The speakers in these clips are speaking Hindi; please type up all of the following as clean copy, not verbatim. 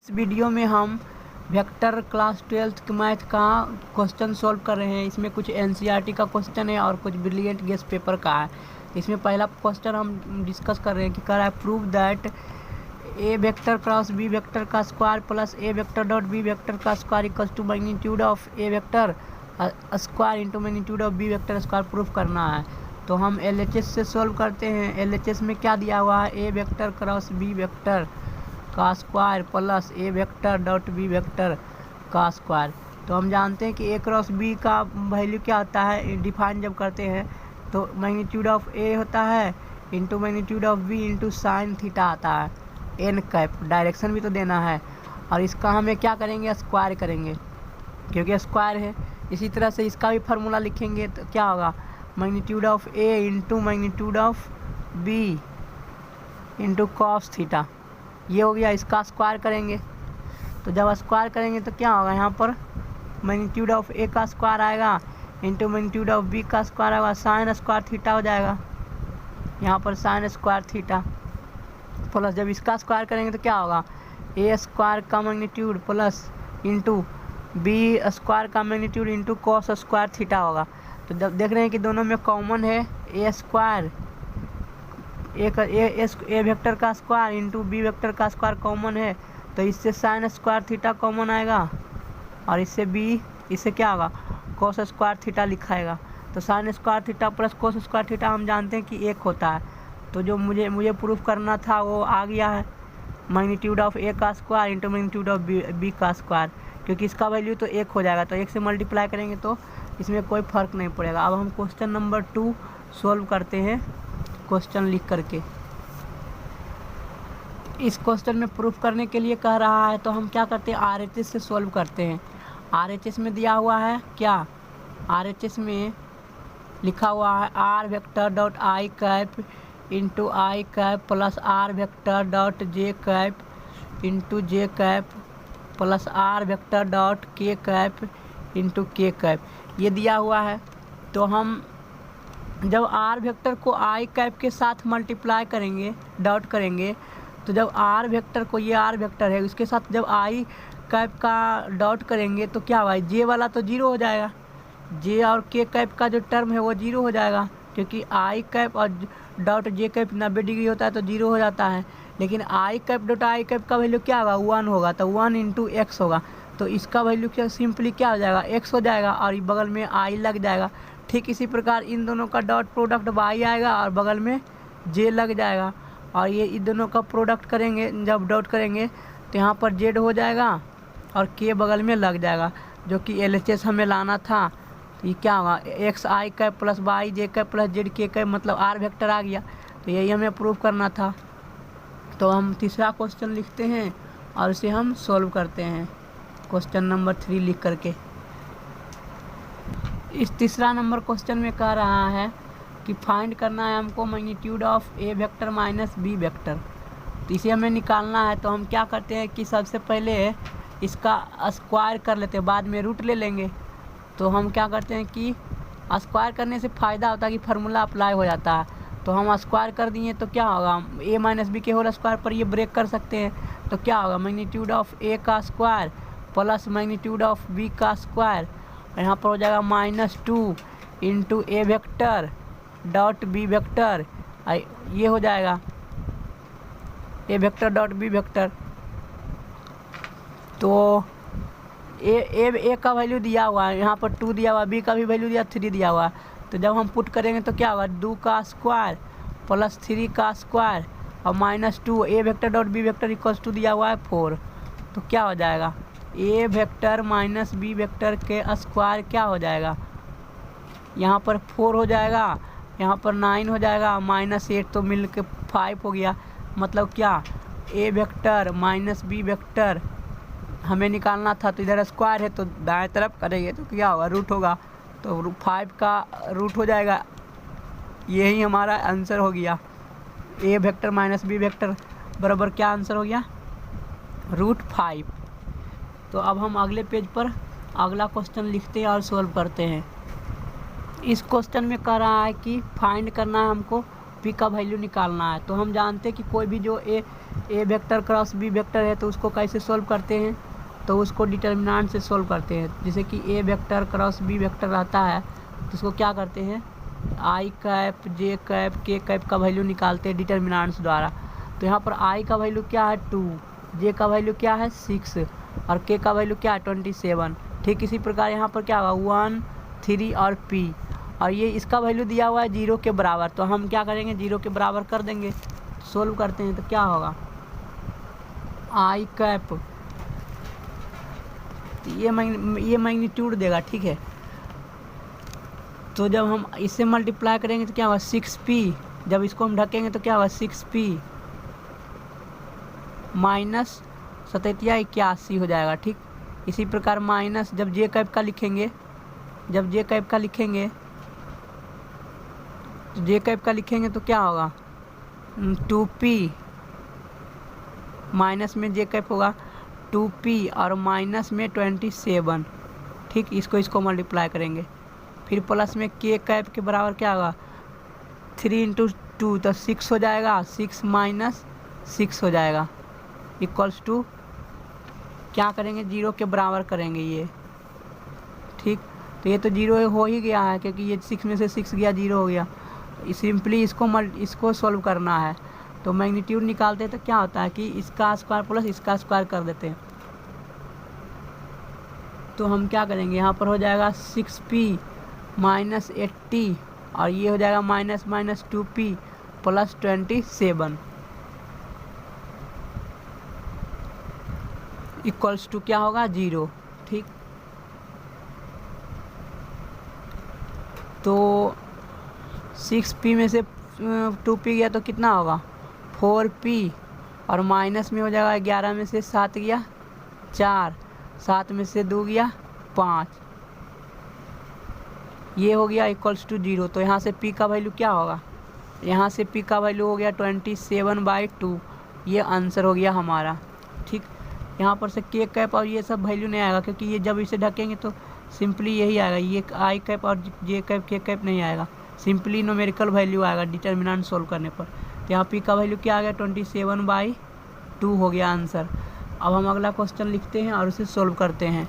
इस वीडियो में हम वेक्टर क्लास 12th मैथ का क्वेश्चन सॉल्व कर रहे हैं। इसमें कुछ एनसीईआरटी का क्वेश्चन है और कुछ ब्रिलियंट गेस पेपर का है। इसमें पहला क्वेश्चन हम डिस्कस कर रहे हैं कि कह रहा है prove that A vector cross B vector का square plus A vector dot B vector का square equals to magnitude of A vector square into magnitude of B vector square proof करना है। तो हम एलएचएस से सॉल्व करते हैं। एलएचएस में क्या दिया हुआ है, A vector cross B vector का square plus A vector dot B vector का स्क्वायर। तो हम जानते हैं कि ए क्रॉस बी का वैल्यू क्या होता है, डिफाइन जब करते हैं तो मैग्नीट्यूड ऑफ ए होता है into magnitude of B into sine theta आता है एन कैप। डायरेक्शन भी तो देना है और इसका हमें क्या करेंगे, स्क्वायर करेंगे क्योंकि स्क्वायर है। इसी तरह से इसका भी फार्मूला लिखेंगे तो क्या होगा, magnitude of A into magnitude of B into cos theta. ये हो गया, इसका स्क्वायर करेंगे तो जब स्क्वायर करेंगे तो क्या होगा, यहाँ पर मैग्नीट्यूड ऑफ ए का स्क्वायर आएगा इंटू मैग्नीट्यूड ऑफ बी का स्क्वायर आएगा, साइन स्क्वायर थीटा हो जाएगा। यहाँ पर साइन स्क्वायर थीटा प्लस जब इसका स्क्वायर करेंगे तो क्या होगा, ए स्क्वायर का magnitude plus into B square का magnitude into cos square theta होगा। तो जब देख रहे हैं कि दोनों में कॉमन है ए स्क्वायर, ए वेक्टर का स्क्वायर इंटू बी वेक्टर का स्क्वायर कॉमन है तो इससे साइन स्क्वायर थीटा कॉमन आएगा और इससे क्या होगा, कोस स्क्वायर थीटा लिखाएगा। तो sine square theta plus cos square theta हम जानते हैं कि एक होता है। तो जो मुझे प्रूफ करना था वो आ गया है, मैग्नीट्यूड ऑफ ए का square into magnitude of B का स्क्वायर, क्योंकि इसका वैल्यू तो एक हो जाएगा तो एक से मल्टीप्लाई करेंगे तो इसमें कोई फ़र्क नहीं पड़ेगा। अब हम क्वेश्चन नंबर 2 सॉल्व करते हैं क्वेश्चन लिख करके। इस क्वेश्चन में प्रूफ करने के लिए कह रहा है तो हम क्या करते हैं, आरएचएस से सॉल्व करते हैं। आरएचएस में दिया हुआ है क्या, आरएचएस में लिखा हुआ है R vector dot I cap into I cap plus R vector dot J cap into J cap plus R vector dot K cap into K cap, ये दिया हुआ है। तो हम जब आर वेक्टर को आई कैप के साथ मल्टीप्लाई करेंगे, डॉट करेंगे, तो जब आर वेक्टर को, ये आर वेक्टर है, उसके साथ जब आई कैप का डॉट करेंगे तो क्या हुआ, जे वाला तो जीरो हो जाएगा, जे और के कैप का जो टर्म है वो जीरो हो जाएगा, क्योंकि आई कैप और डॉट जे कैप 90 डिग्री होता है तो जीरो हो जाता है। लेकिन आई कैप डॉट आई कैप का वैल्यू क्या होगा, 1 होगा, तो 1 इंटू एक्स होगा। तो इसका वैल्यू क्या सिंपली क्या हो जाएगा, एक्स हो जाएगा और बगल में आई लग जाएगा। ठीक इसी प्रकार इन दोनों का डॉट प्रोडक्ट वाई आएगा और बगल में जे लग जाएगा और ये इन दोनों का प्रोडक्ट करेंगे, जब डॉट करेंगे तो यहाँ पर जेड हो जाएगा और के बगल में लग जाएगा, जो कि एलएचएस हमें लाना था। ये क्या होगा, एक्स आई कैप प्लस वाई जे कैप प्लस जेड के कैप, मतलब आर वेक्टर आ गया। तो यही हमें प्रूव करना था। तो हम तीसरा क्वेश्चन लिखते हैं और इसे हम सॉल्व करते हैं क्वेश्चन नंबर 3 लिख करके। इस तीसरा नंबर क्वेश्चन में कह रहा है कि फाइंड करना है हमको magnitude of A vector minus B vector. तो इसे हमें निकालना है। तो हम क्या करते हैं कि सबसे पहले इसका स्क्वायर कर लेते हैं, बाद में रूट ले लेंगे। तो हम क्या करते हैं कि स्क्वायर करने से फ़ायदा होता है कि फार्मूला अप्लाई हो जाता है। तो हम स्क्वायर कर दिए तो क्या होगा, ए माइनस बी के होल स्क्वायर पर ये ब्रेक कर सकते हैं। तो क्या होगा, मैग्नीट्यूड ऑफ ए का square plus magnitude of B का स्क्वायर, यहाँ पर हो जाएगा -2 into A vector dot B vector, ये हो जाएगा A vector dot B vector. तो ए का वैल्यू दिया हुआ है, यहाँ पर 2 दिया हुआ है, बी का भी वैल्यू दिया 3 दिया हुआ है। तो जब हम पुट करेंगे तो क्या होगा, 2 का स्क्वायर प्लस 3 का स्क्वायर और -2 A vector dot B vector equals to दिया हुआ है 4। तो क्या हो जाएगा, A vector minus B vector के स्क्वायर क्या हो जाएगा, यहाँ पर 4 हो जाएगा, यहाँ पर 9 हो जाएगा, -8 तो मिल के 5 हो गया। मतलब क्या, ए वेक्टर माइनस बी वेक्टर हमें निकालना था, तो इधर स्क्वायर है तो दाएं तरफ करेंगे तो क्या होगा, रूट होगा, तो 5 का रूट हो जाएगा। यही हमारा आंसर हो गया, ए वेक्टर माइनस बी वेक्टर बराबर क्या आंसर हो गया, √5। तो अब हम अगले पेज पर अगला क्वेश्चन लिखते हैं और सॉल्व करते हैं। इस क्वेश्चन में कह रहा है कि फाइंड करना है हमको पी का वैल्यू निकालना है। तो हम जानते हैं कि कोई भी जो ए वेक्टर क्रॉस बी वेक्टर है तो उसको कैसे सोल्व करते हैं, तो उसको डिटर्मिनेंट से सोल्व करते हैं। जैसे कि ए वेक्टर क्रॉस बी वेक्टर रहता है तो उसको क्या करते हैं, आई cap J cap K cap का वैल्यू निकालते हैं डिटर्मिनेंट्स द्वारा। तो यहाँ पर आई का वैल्यू क्या है 2, जे का वैल्यू क्या है 6 और के का वैल्यू क्या है 27। ठीक इसी प्रकार यहाँ पर क्या होगा 1 3 और पी, और ये इसका वैल्यू दिया हुआ है 0 के बराबर। तो हम क्या करेंगे 0 के बराबर कर देंगे। सोल्व करते हैं तो क्या होगा आई कैप, ये मैग्नीट्यूड देगा। ठीक है, तो जब हम इससे मल्टीप्लाई करेंगे तो क्या होगा 6p, जब इसको हम ढकेंगे तो क्या होगा 6p माइनस 87 हो जाएगा। ठीक इसी प्रकार माइनस जब जे कैप का लिखेंगे, जब जे कैप का लिखेंगे तो जे कैप का लिखेंगे तो क्या होगा 2p माइनस में जे कैप होगा 2p और माइनस में 27। ठीक इसको मल्टीप्लाई करेंगे, फिर प्लस में के कैप के बराबर क्या होगा 3 × 2 तो 6 हो जाएगा, 6 माइनस 6 हो जाएगा इक्वल्स टू क्या करेंगे 0 के बराबर करेंगे ये। ठीक तो ये तो 0 हो ही गया है क्योंकि ये 6 में से 6 गया 0 हो गया। सिंपली इसको सॉल्व करना है। तो मैग्नीट्यूड निकालते हैं तो क्या होता है कि इसका स्क्वायर प्लस इसका स्क्वायर कर देते हैं। तो हम क्या करेंगे यहाँ पर हो जाएगा 6p माइनस 80 और ये हो जाएगा minus 2p plus 27 equals to क्या होगा 0। ठीक तो 6p में से 2p गया तो कितना होगा 4p और माइनस में हो जाएगा 11 में से 7 गया 4, 7 में से 2 गया 5, ये हो गया इक्वल्स टू 0। तो यहाँ से p का वैल्यू क्या होगा, यहाँ से p का वैल्यू हो गया 27/2, ये आंसर हो गया हमारा। ठीक यहाँ पर से के कैप और ये सब वैल्यू नहीं आएगा क्योंकि ये जब इसे ढकेंगे तो सिंपली यही आएगा, ये आई कैप और जे कैप के कैप नहीं आएगा, सिंपली न्यूमेरिकल वैल्यू आएगा डिटर्मिनेंट सोल्व करने पर। तो यहाँ p का वैल्यू क्या आ गया 27/2 हो गया आंसर। अब हम अगला क्वेश्चन लिखते हैं और उसे सोल्व करते हैं।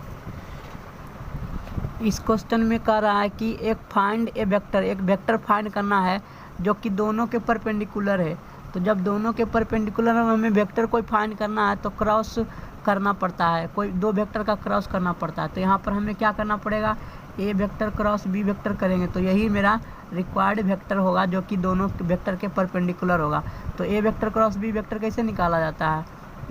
इस क्वेश्चन में कह रहा है कि एक फाइंड ए वेक्टर, एक वेक्टर फाइंड करना है जो कि दोनों के परपेंडिकुलर है। तो जब दोनों के परपेंडिकुलर हमें वेक्टर कोई फाइंड करना है तो क्रॉस करना पड़ता है, कोई दो वेक्टर का क्रॉस करना पड़ता है। तो यहाँ पर हमें क्या करना पड़ेगा ए वेक्टर क्रॉस बी वेक्टर करेंगे तो यही मेरा रिक्वायर्ड वेक्टर होगा जो कि दोनों वेक्टर के परपेंडिकुलर होगा। तो ए वेक्टर क्रॉस बी वेक्टर कैसे निकाला जाता है,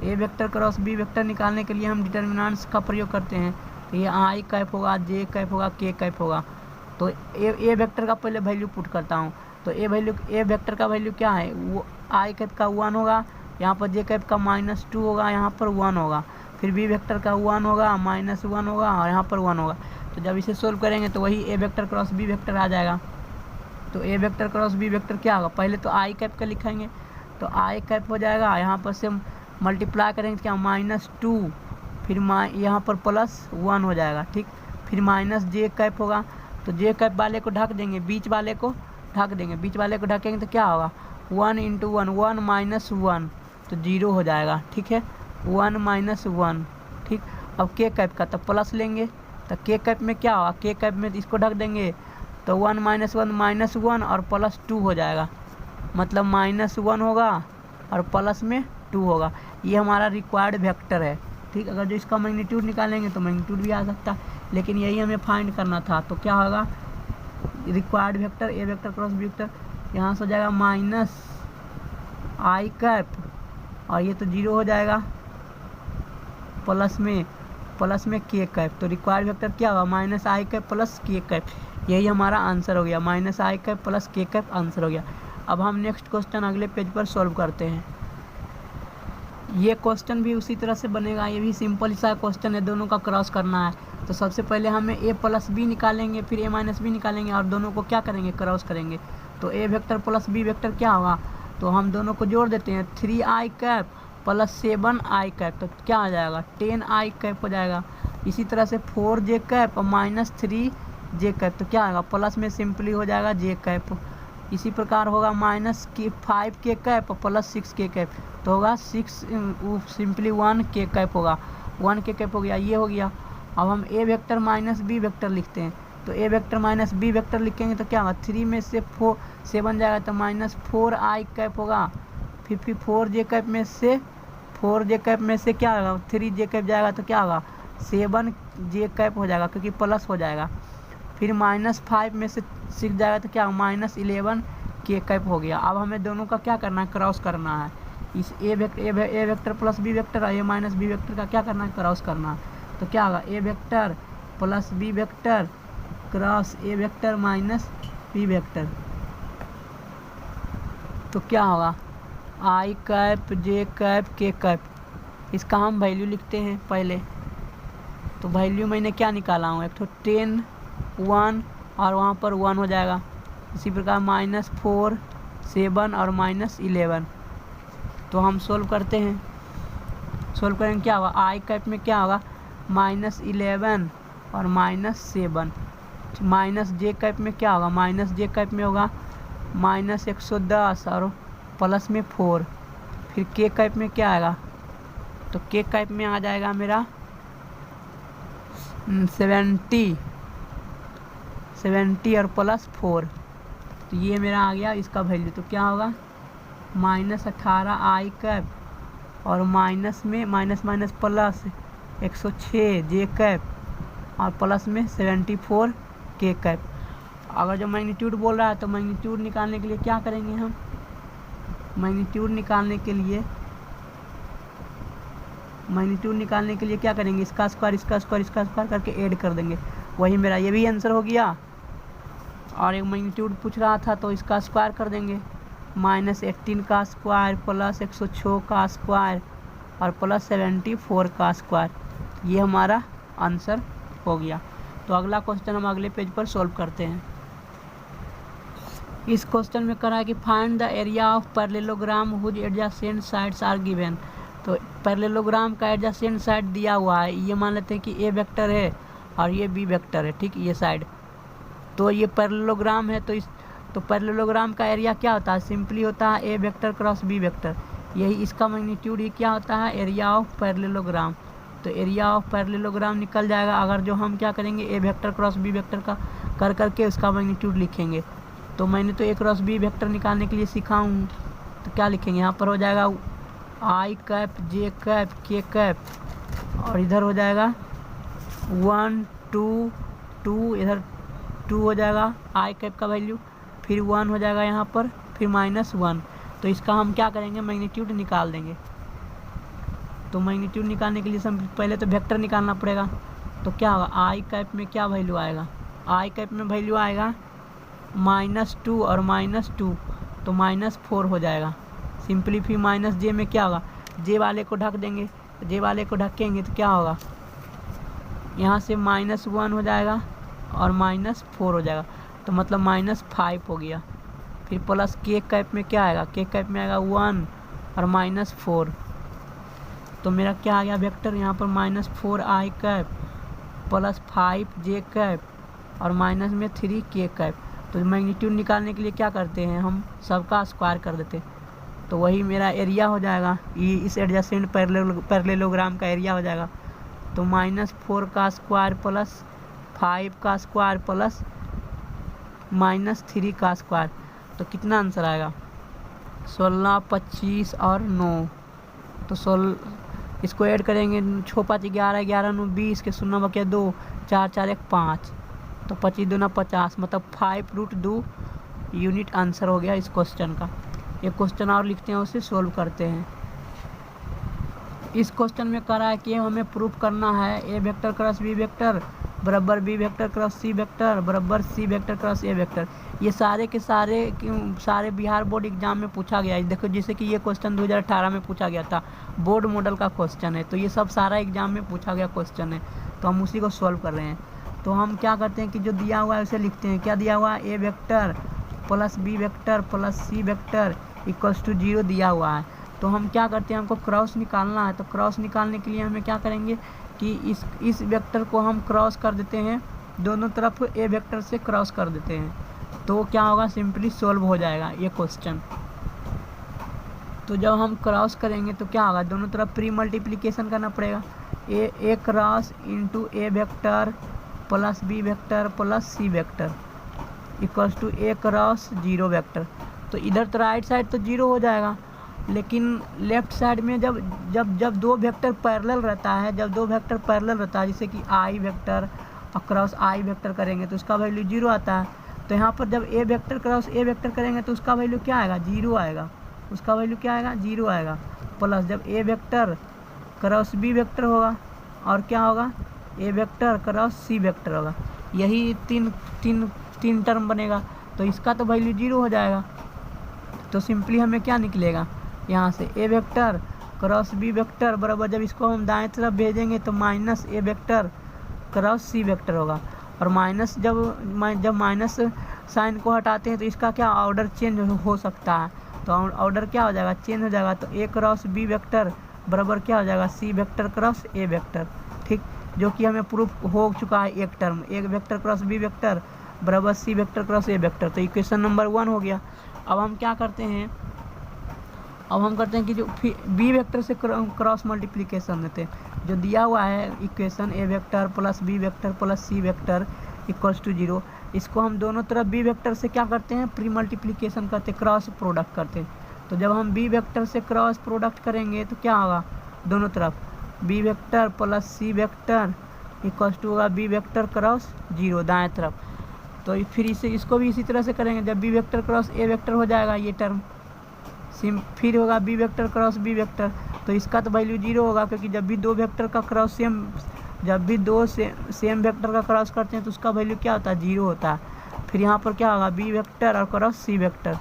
A vector cross B vector निकालने के लिए हम डिटर्मिनेंट्स का प्रयोग करते हैं। तो ये आई कैप होगा, जे कैप होगा, के कैप होगा। तो ए वेक्टर का पहले वैल्यू पुट करता हूँ। तो ए वेक्टर का वैल्यू क्या है, वो आई कैप का 1 होगा, यहाँ पर जे कैप का -2 होगा, यहाँ पर 1 होगा, फिर बी वेक्टर का 1 होगा, -1 होगा और यहाँ पर 1 होगा। तो जब इसे सोल्व करेंगे तो वही ए वेक्टर क्रॉस बी वेक्टर आ जाएगा। तो ए वेक्टर क्रॉस बी वेक्टर क्या होगा, पहले तो आई कैप का लिखेंगे तो आई कैप हो जाएगा, यहाँ पर से मल्टीप्लाई करेंगे क्या -2, फिर यहाँ पर +1 हो जाएगा। ठीक फिर माइनस जे कैप होगा, तो जे कैप वाले को ढक देंगे, बीच वाले को ढक देंगे, बीच वाले को ढकेंगे तो क्या होगा 1 × 1, 1 - 1 तो 0 हो जाएगा। ठीक है 1 - 1। ठीक अब के कैप का तो प्लस लेंगे, तो के कैप में क्या होगा, के कैप में इसको ढक देंगे तो 1 - 1 -1 और +2 हो जाएगा, मतलब -1 होगा और प्लस में 2 होगा। ये हमारा रिक्वायर्ड वेक्टर है। ठीक अगर जो इसका मैग्नीट्यूड निकालेंगे तो मैग्नीट्यूड भी आ सकता है, लेकिन यही हमें फाइंड करना था। तो क्या होगा required vector A vector cross B vector, यहाँ से हो जाएगा माइनस आई कैप और ये तो 0 हो जाएगा, प्लस में के कैप। तो रिक्वायर्ड वेक्टर क्या होगा माइनस आई कैप प्लस के कैप, यही हमारा आंसर हो गया, माइनस आई कैप प्लस के कैप आंसर हो गया। अब हम नेक्स्ट क्वेश्चन अगले पेज पर सॉल्व करते हैं। ये क्वेश्चन भी उसी तरह से बनेगा, ये भी सिंपल सा क्वेश्चन है, दोनों का क्रॉस करना है। तो सबसे पहले हमें a + b निकालेंगे, फिर a - b निकालेंगे और दोनों को क्या करेंगे क्रॉस करेंगे। तो a vector plus b vector क्या होगा, तो हम दोनों को जोड़ देते हैं 3i cap plus 7i cap, तो क्या आ जाएगा 10i कैप हो जाएगा। इसी तरह से 4j कैप -3j कैप, तो क्या आएगा प्लस में सिंपली हो जाएगा j कैप, इसी प्रकार होगा माइनस के 5 के कैप प्लस 6 के कैप, तो होगा 6 सिंपली 1 के कैप होगा, 1 के कैप हो गया, ये हो गया। अब हम ए वेक्टर माइनस बी वेक्टर लिखते हैं, तो ए वेक्टर माइनस बी वेक्टर लिखेंगे तो क्या होगा, 3 में से 4 7 जाएगा तो माइनस 4 आई कैप होगा। फिर 4 जे कैप में से क्या होगा, 3 जे कैप जाएगा तो क्या होगा, 7 जे कैप हो जाएगा क्योंकि प्लस हो जाएगा। फिर माइनस 5 में से 6 जाएगा तो क्या होगा, माइनस 11 के कैप हो गया। अब हमें दोनों का क्या करना है, क्रॉस करना है। इस ए वेक्टर प्लस बी वेक्टर और ए माइनस बी वेक्टर का क्या करना है, क्रॉस करना है। तो क्या होगा, A vector plus B vector cross A vector minus B vector, तो क्या होगा, I cap J cap K cap. इसका हम वैल्यू लिखते हैं पहले, तो वैल्यू मैंने क्या निकाला हूँ, एक तो 10 1 और वहाँ पर 1 हो जाएगा। इसी प्रकार माइनस 4 7 और माइनस 11, तो हम सोल्व करते हैं। सोल्व करेंगे क्या होगा, आई कैप में क्या होगा, माइनस 11 और माइनस 7। माइनस जे कैप में क्या होगा, माइनस जे कैप में होगा माइनस 110 और प्लस में 4। फिर के कैप में क्या आएगा, तो के कैप में आ जाएगा मेरा 70 और प्लस 4, तो ये मेरा आ गया इसका वैल्यू। तो क्या होगा, माइनस 18 आई कैप और माइनस में माइनस माइनस प्लस 106 जे कैप और प्लस में 74 के कैप। अगर जो मैग्नीट्यूड बोल रहा है तो मैग्नीट्यूड निकालने के लिए क्या करेंगे हम, मैग्नीट्यूड निकालने के लिए क्या करेंगे, इसका स्क्वायर करके ऐड कर देंगे, वही मेरा ये भी आंसर हो गया। और एक मैग्नीट्यूड पूछ रहा था तो इसका स्क्वायर कर देंगे, माइनस 18 का स्क्वायर प्लस 106 का स्क्वायर और प्लस 74 का स्क्वायर, ये हमारा आंसर हो गया। तो अगला क्वेश्चन हम अगले पेज पर सॉल्व करते हैं। इस क्वेश्चन में करा है कि find the area of parallelogram whose adjacent sides are given. तो पैरेललोग्राम का एडजेसेंट साइड दिया हुआ है, ये मान लेते हैं कि ए वेक्टर है और ये बी वेक्टर है, ठीक, ये साइड। तो ये पैरेललोग्राम है, तो पैरेललोग्राम का एरिया क्या होता है, सिंपली होता है A vector cross B vector, यही इसका मैग्नीट्यूड ही क्या होता है, एरिया ऑफ पैरेललोग्राम। तो एरिया ऑफ पैरेललोग्राम निकल जाएगा अगर जो हम क्या करेंगे, ए वेक्टर क्रॉस बी वेक्टर का कर करके उसका मैग्नीट्यूड लिखेंगे। तो मैंने तो ए क्रॉस बी वेक्टर निकालने के लिए सीखा हूँ, तो क्या लिखेंगे, यहाँ पर हो जाएगा आई cap J cap K cap और इधर हो जाएगा 1 2 2, इधर 2 हो जाएगा आई कैप का वैल्यू, फिर 1 हो जाएगा यहाँ पर, फिर माइनस 1। तो इसका हम क्या करेंगे, मैग्नीट्यूड निकाल देंगे। तो मैग्नीट्यूड निकालने के लिए पहले तो वेक्टर निकालना पड़ेगा। तो क्या होगा, आई कैप में क्या वैल्यू आएगा, आई कैप में वैल्यू आएगा -2 और -2, तो -4 हो जाएगा सिंपली। फिर माइनस जे में क्या होगा, जे वाले को ढक देंगे, जे वाले को ढकेंगे तो क्या होगा, यहाँ से -1 हो जाएगा और -4 हो जाएगा, तो मतलब -5 हो गया। फिर प्लस के कैप में क्या आएगा, के कैप में आएगा 1 और -4, तो मेरा क्या आ गया वेक्टर, यहाँ पर -4 आई कैप प्लस 5 जे कैप और माइनस में 3 के कैप। तो मैग्नीट्यूड निकालने के लिए क्या करते हैं, हम सबका स्क्वायर कर देते हैं, तो वही मेरा एरिया हो जाएगा, ये इस एडजेसेंट पैरेललोग्राम का एरिया हो जाएगा। तो -4 का स्क्वायर प्लस 5 का स्क्वायर प्लस -3 का स्क्वायर, तो कितना आंसर आएगा, 16 25 और 9। तो 16 इसको ऐड करेंगे, 6 5 11 11 9 20 के 0 बचे 2 4 4 1 5, तो 25 दूना 50, मतलब 5√2 यूनिट आंसर हो गया इस क्वेश्चन का। एक क्वेश्चन और लिखते हैं, उसे सोल्व करते हैं। इस क्वेश्चन में करा है कि हमें प्रूफ करना है A vector cross B vector बराबर B vector cross C vector बराबर C vector cross A vector. ये सारे के सारे बिहार बोर्ड एग्जाम में पूछा गया है। देखो जैसे कि ये क्वेश्चन 2018 में पूछा गया था, बोर्ड मॉडल का क्वेश्चन है, तो ये सब सारा एग्जाम में पूछा गया क्वेश्चन है, तो हम उसी को सॉल्व कर रहे हैं। तो हम क्या करते हैं कि जो दिया हुआ है उसे लिखते हैं। क्या दिया हुआ है, A vector plus B vector plus C vector equals to 0 दिया हुआ है। तो हम क्या करते हैं, हमको क्रॉस निकालना है, तो क्रॉस निकालने के लिए हमें क्या करेंगे कि इस वेक्टर को हम क्रॉस कर देते हैं, दोनों तरफ ए वेक्टर से क्रॉस कर देते हैं। तो क्या होगा, सिंपली सोल्व हो जाएगा ये क्वेश्चन। तो जब हम क्रॉस करेंगे तो क्या होगा, दोनों तरफ प्री मल्टीप्लिकेशन करना पड़ेगा। A cross into A vector plus B vector plus C vector equals to A cross zero vector. तो इधर तो राइट साइड तो जीरो हो जाएगा, लेकिन लेफ्ट साइड में जब जब जब दो वेक्टर पैरेलल रहता है, जैसे कि आई वेक्टर और क्रॉस आई वेक्टर करेंगे तो उसका वैल्यू जीरो आता है। तो यहाँ पर जब ए वेक्टर क्रॉस ए वेक्टर करेंगे तो उसका वैल्यू क्या आएगा, जीरो आएगा। उसका वैल्यू क्या आएगा, जीरो आएगा। प्लस जब ए वेक्टर क्रॉस बी वेक्टर होगा और क्या होगा, A vector cross C vector होगा। यही तीन टर्म बनेगा, तो इसका तो वैल्यू जीरो हो जाएगा। तो सिंपली हमें क्या निकलेगा, यहाँ से ए वेक्टर क्रॉस बी वेक्टर बराबर, जब इसको हम दाएं तरफ भेजेंगे तो माइनस ए वेक्टर क्रॉस सी वेक्टर होगा। और माइनस जब माइनस साइन को हटाते हैं तो इसका क्या ऑर्डर चेंज हो सकता है, तो ऑर्डर क्या हो जाएगा, चेंज हो जाएगा। तो ए क्रॉस बी वेक्टर बराबर क्या हो जाएगा, C vector cross A vector. ठीक, जो कि हमें प्रूफ हो चुका है एक टर्म, एक वेक्टर क्रॉस बी वेक्टर बराबर C vector cross A vector. तो इक्वेशन नंबर 1 हो गया। अब हम क्या करते हैं, कि जो बी वेक्टर से क्रॉस मल्टीप्लिकेशन देते हैं, जो दिया हुआ है equation A vector plus B vector plus C vector equals to zero, इसको हम दोनों तरफ बी वेक्टर से क्या करते हैं, प्री मल्टीप्लिकेशन करते हैं, क्रॉस प्रोडक्ट करते हैं। तो जब हम बी वेक्टर से क्रॉस प्रोडक्ट करेंगे तो क्या होगा, दोनों तरफ B vector plus C vector equals to होगा बी वेक्टर क्रॉस जीरो दाएं तरफ। तो फिर इसको भी इसी तरह से करेंगे, जब B vector cross A vector हो जाएगा ये टर्म, फिर होगा B vector cross B vector. तो इसका तो वैल्यू जीरो होगा, क्योंकि जब भी दो वेक्टर का क्रॉस सेम वेक्टर का क्रॉस करते हैं तो उसका वैल्यू क्या होता है, जीरो होता है। फिर यहाँ पर क्या होगा, बी वेक्टर और क्रॉस सी वेक्टर,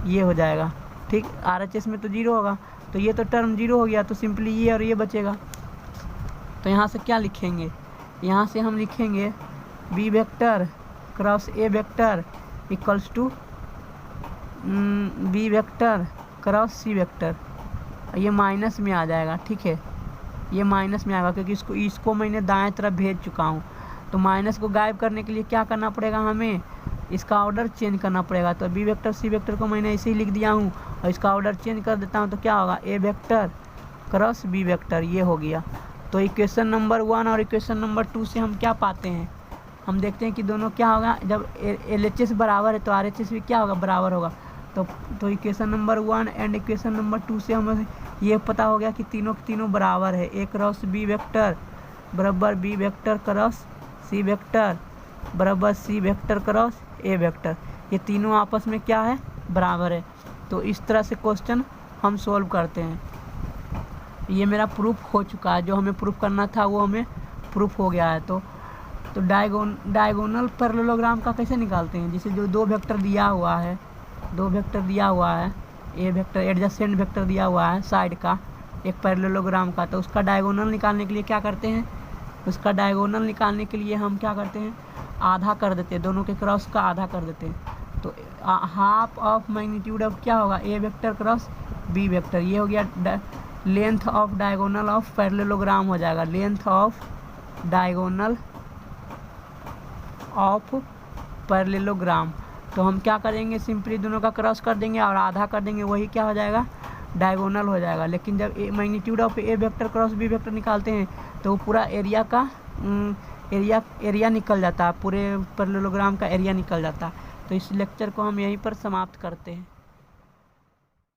ये हो जाएगा। ठीक, RHS में तो जीरो होगा, तो ये तो टर्म जीरो हो गया, तो सिंपली ये और ये बचेगा। तो यहाँ से क्या लिखेंगे, यहाँ से हम लिखेंगे B vector cross A vector equals to B vector cross C vector. ये माइनस में आ जाएगा। ठीक है, ये माइनस में आएगा क्योंकि इसको मैंने दाएं तरफ भेज चुका हूँ। तो माइनस को गायब करने के लिए क्या करना पड़ेगा, हमें इसका ऑर्डर चेंज करना पड़ेगा। तो बी वेक्टर सी वेक्टर को मैंने ऐसे ही लिख दिया हूँ और इसका ऑर्डर चेंज कर देता हूँ, तो क्या होगा, A vector cross B vector, ये हो गया। तो इक्वेशन नंबर 1 और इक्वेशन नंबर 2 से हम क्या पाते हैं, हम देखते हैं कि दोनों क्या होगा, जब LHS बराबर है तो RHS भी क्या होगा, बराबर होगा। तो equation number 1 and equation number 2 से हमें ये पता हो गया कि तीनों बराबर है। ए क्रॉस बी वेक्टर बराबर B vector cross C vector बराबर C vector cross A vector, ये तीनों आपस में क्या है, बराबर है। तो इस तरह से क्वेश्चन हम सोल्व करते हैं। ये मेरा प्रूफ हो चुका है, जो हमें प्रूफ करना था वो हमें प्रूफ हो गया है। तो डायगोनल पैरेललोग्राम का कैसे निकालते हैं, जैसे जो दो वेक्टर दिया हुआ है, ए वेक्टर एडजेसेंट वेक्टर दिया हुआ है साइड का एक पैरेललोग्राम का, तो उसका डायगोनल निकालने के लिए क्या करते हैं, उसका डायगोनल निकालने के लिए हम क्या करते हैं, आधा कर देते हैं, दोनों के क्रॉस का आधा कर देते हैं। तो हाफ ऑफ मैग्नीट्यूड ऑफ क्या होगा, A vector cross B vector, ये हो गया length of diagonal of parallelogram हो जाएगा, length of diagonal of parallelogram. तो हम क्या करेंगे, सिंपली दोनों का क्रॉस कर देंगे और आधा कर देंगे, वही क्या हो जाएगा, डायगोनल हो जाएगा। लेकिन जब magnitude of A vector cross B vector निकालते हैं तो वो पूरा एरिया का एरिया निकल जाता है, पूरे पैरेललोग्राम का एरिया निकल जाता है। तो इस लेक्चर को हम यहीं पर समाप्त करते हैं।